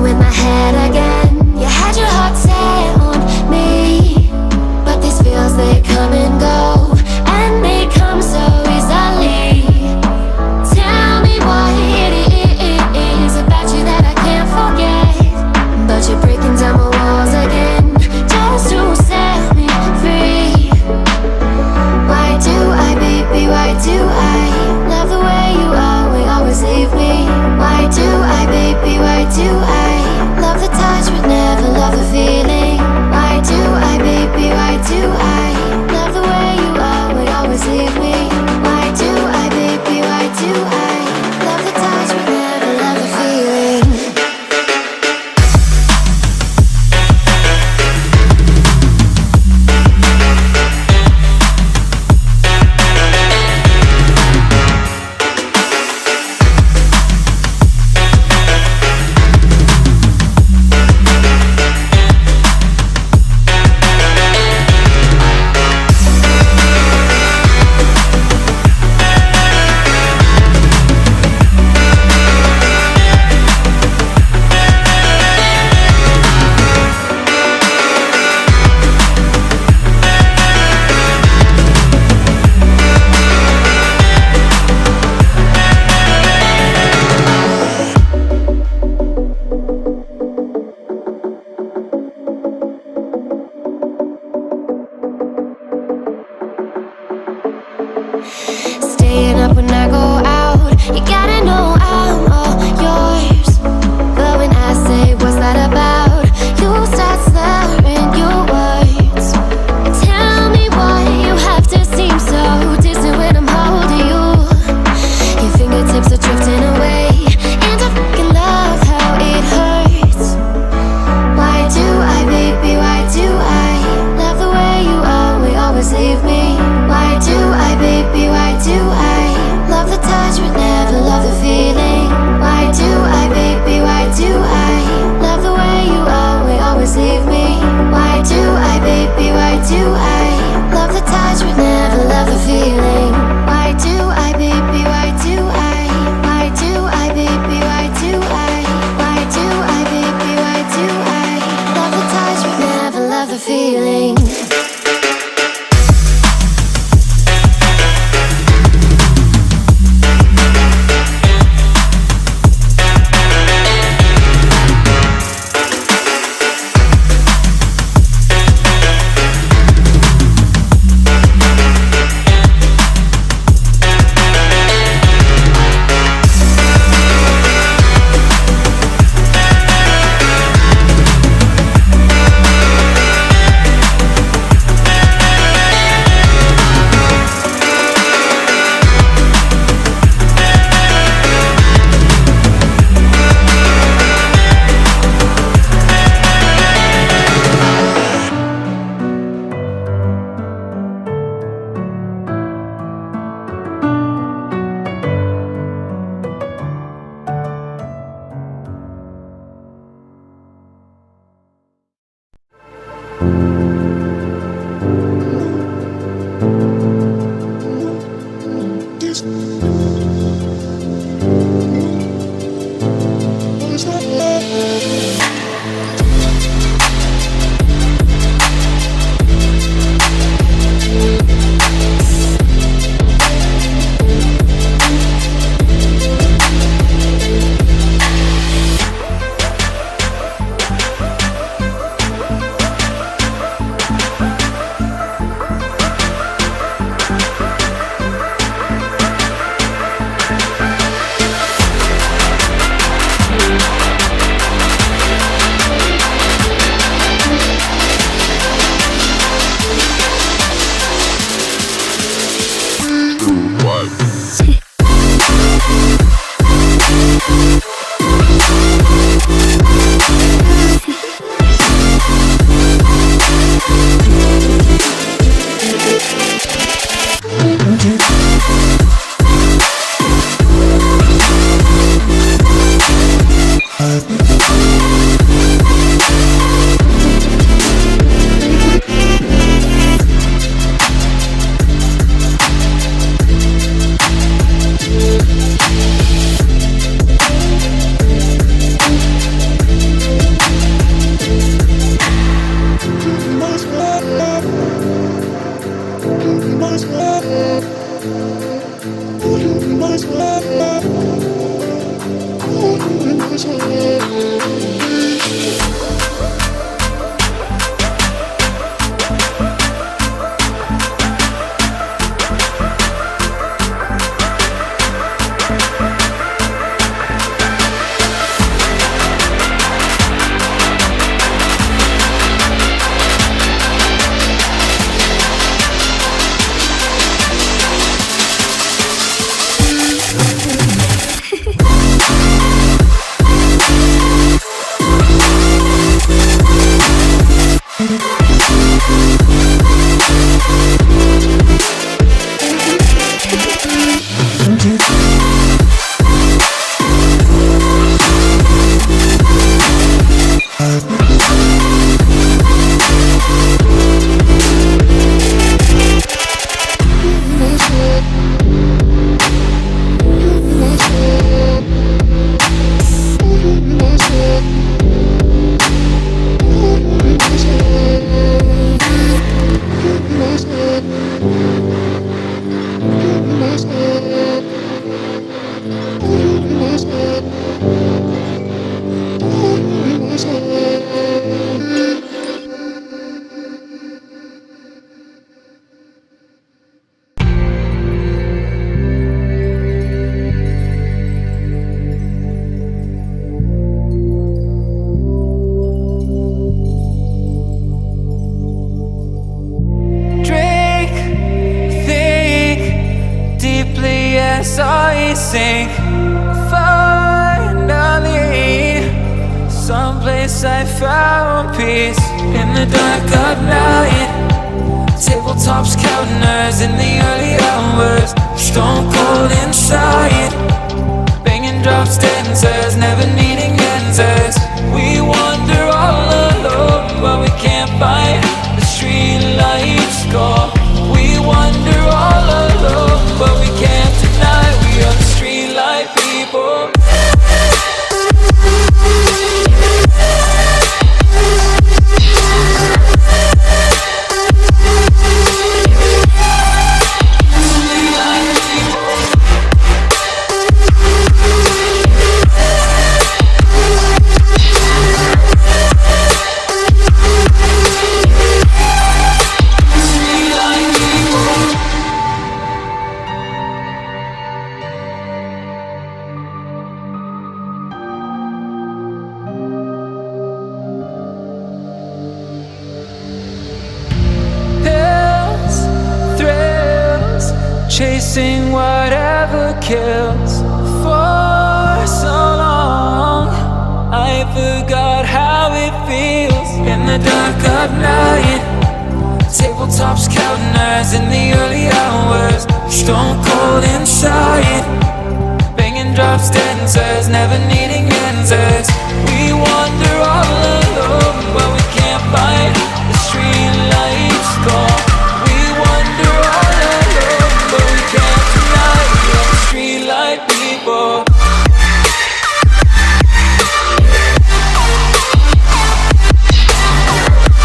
messing with my head again. You had your heart set on me, but these feels, they come and go, and they come so easily. Tell me what it is about you that I can't forget, but you're breaking down my walls again, just to set me free. Why do I, baby, why do I love the way you are when you always leave me? Why do I, baby, why do I love the touch but never love the feeling? Why do I, baby, why do I love the way you As I sink, finally, someplace I found peace. In the dark of night, tabletops counting hours in the early hours. Stone cold inside, banging drops, dancers, never needing answers. We wander all alone, but we can't find the street lights go. We wander all alone, but we can't deny we are the street light people. Chasing whatever kills. For so long I forgot how it feels. In the dark of night, tabletops counting hours in the early hours. Stone cold inside, banging drops, dancers, never needing answers. We wander all